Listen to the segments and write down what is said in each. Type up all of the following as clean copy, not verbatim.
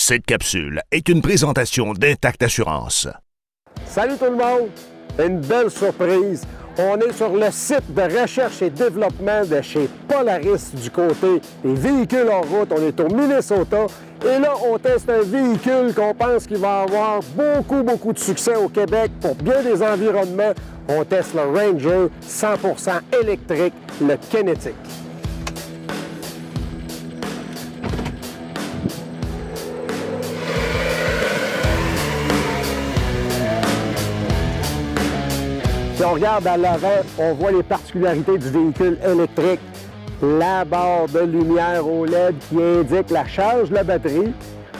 Cette capsule est une présentation d'Intact Assurance. Salut tout le monde! Une belle surprise. On est sur le site de recherche et développement de chez Polaris du côté des véhicules en route. On est au Minnesota et là, on teste un véhicule qu'on pense qu'il va avoir beaucoup de succès au Québec pour bien des environnements. On teste le Ranger 100% électrique, le Kinetic. Si on regarde à l'avant, on voit les particularités du véhicule électrique. La barre de lumière OLED qui indique la charge de la batterie.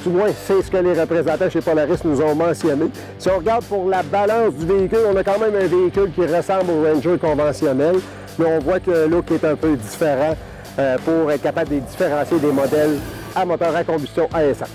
Du moins, c'est ce que les représentants chez Polaris nous ont mentionné. Si on regarde pour la balance du véhicule, on a quand même un véhicule qui ressemble au Ranger conventionnel, mais on voit que le look est un peu différent pour être capable de différencier des modèles à moteur à combustion à essence.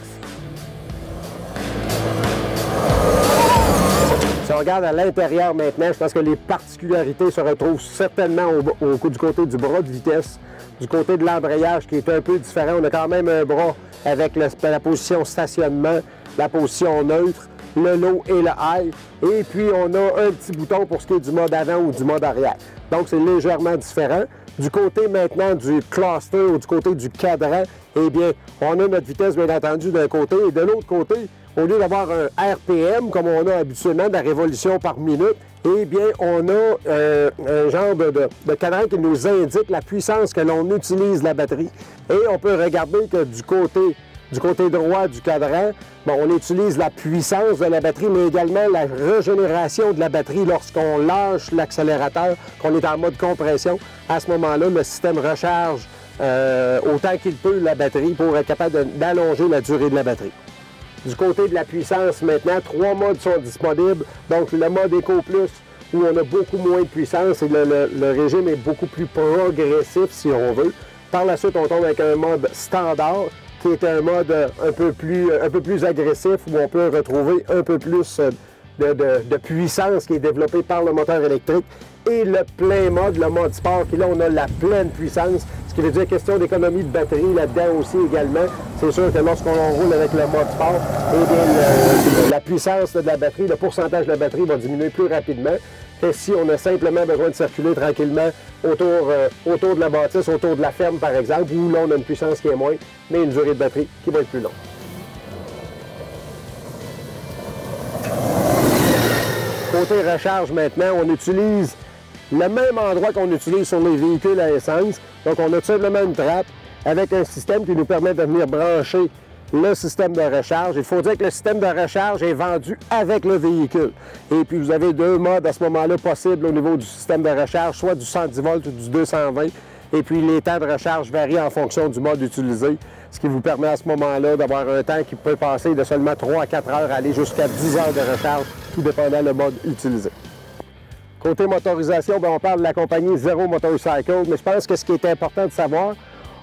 Si on regarde à l'intérieur maintenant, je pense que les particularités se retrouvent certainement du côté du bras de vitesse, du côté de l'embrayage qui est un peu différent. On a quand même un bras avec la position stationnement, la position neutre, le low et le high. Et puis on a un petit bouton pour ce qui est du mode avant ou du mode arrière. Donc c'est légèrement différent. Du côté maintenant du cluster ou du côté du cadran, eh bien, on a notre vitesse bien entendu d'un côté et de l'autre côté, au lieu d'avoir un RPM comme on a habituellement de la révolution par minute, eh bien, on a un genre de cadran qui nous indique la puissance que l'on utilise la batterie. Et on peut regarder que du côté droit du cadran, bon, on utilise la puissance de la batterie, mais également la régénération de la batterie lorsqu'on lâche l'accélérateur, qu'on est en mode compression. À ce moment-là, le système recharge autant qu'il peut la batterie pour être capable d'allonger la durée de la batterie. Du côté de la puissance maintenant, 3 modes sont disponibles. Donc le mode Eco Plus où on a beaucoup moins de puissance et le régime est beaucoup plus progressif si on veut. Par la suite, on tombe avec un mode standard qui est un mode un peu plus agressif où on peut retrouver un peu plus de puissance qui est développée par le moteur électrique. Et le plein mode, le mode sport, qui là, on a la pleine puissance, ce qui veut dire question d'économie de batterie là-dedans aussi également. C'est sûr que lorsqu'on roule avec le mode sport, eh bien, la puissance de la batterie, le pourcentage de la batterie va diminuer plus rapidement que si on a simplement besoin de circuler tranquillement autour de la bâtisse, autour de la ferme par exemple, où là, on a une puissance qui est moins, mais une durée de batterie qui va être plus longue. Côté recharge maintenant, on utilise le même endroit qu'on utilise sur les véhicules à essence. Donc, on a tout simplement une trappe avec un système qui nous permet de venir brancher le système de recharge. Il faut dire que le système de recharge est vendu avec le véhicule. Et puis, vous avez 2 modes à ce moment-là possibles au niveau du système de recharge, soit du 110 volts ou du 220. Et puis, les temps de recharge varient en fonction du mode utilisé, ce qui vous permet à ce moment-là d'avoir un temps qui peut passer de seulement 3 à 4 heures à aller jusqu'à 10 heures de recharge, tout dépendant le mode utilisé. Côté motorisation, bien, on parle de la compagnie Zero Motorcycle, mais je pense que ce qui est important de savoir,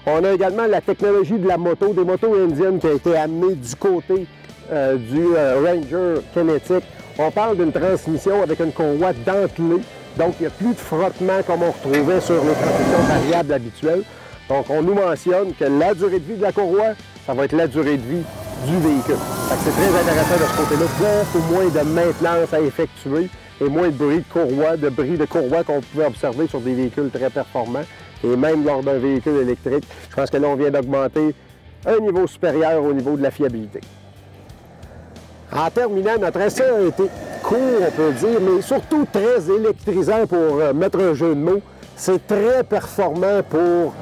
on a également la technologie de la moto, des motos indiennes qui a été amenée du côté du Ranger Kinetic. On parle d'une transmission avec une courroie dentelée, donc il n'y a plus de frottement comme on retrouvait sur les transmissions variables habituelles. Donc on nous mentionne que la durée de vie de la courroie, ça va être la durée de vie du véhicule. C'est très intéressant de ce côté-là, beaucoup moins de maintenance à effectuer et moins de bruit de courroie qu'on pouvait observer sur des véhicules très performants et même lors d'un véhicule électrique. Je pense que là, on vient d'augmenter un niveau supérieur au niveau de la fiabilité. En terminant, notre essai a été court, on peut dire, mais surtout très électrisant pour mettre un jeu de mots. C'est très performant pour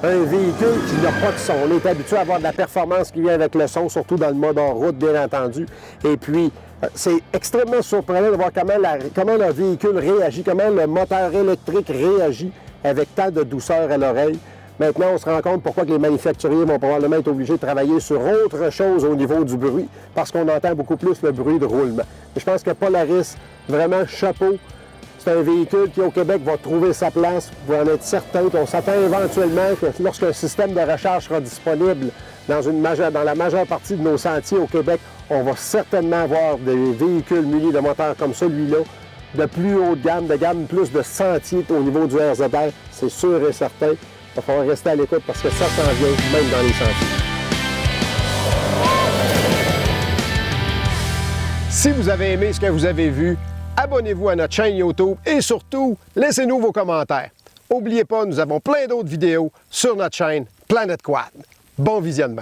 un véhicule qui n'a pas de son. On est habitué à avoir de la performance qui vient avec le son, surtout dans le mode en route, bien entendu. Et puis, c'est extrêmement surprenant de voir comment le véhicule réagit, comment le moteur électrique réagit avec tant de douceur à l'oreille. Maintenant, on se rend compte pourquoi les manufacturiers vont probablement être obligés de travailler sur autre chose au niveau du bruit, parce qu'on entend beaucoup plus le bruit de roulement. Et je pense que Polaris, vraiment chapeau. C'est un véhicule qui, au Québec, va trouver sa place. Vous pouvez en être certain. On s'attend éventuellement que lorsqu'un système de recharge sera disponible dans la majeure partie de nos sentiers au Québec, on va certainement avoir des véhicules munis de moteurs comme celui-là, de plus haut de gamme, plus de sentiers au niveau du RZR. C'est sûr et certain. Il va falloir rester à l'écoute parce que ça s'en vient même dans les sentiers. Si vous avez aimé ce que vous avez vu, abonnez-vous à notre chaîne YouTube et surtout, laissez-nous vos commentaires. N'oubliez pas, nous avons plein d'autres vidéos sur notre chaîne Planète Quad. Bon visionnement!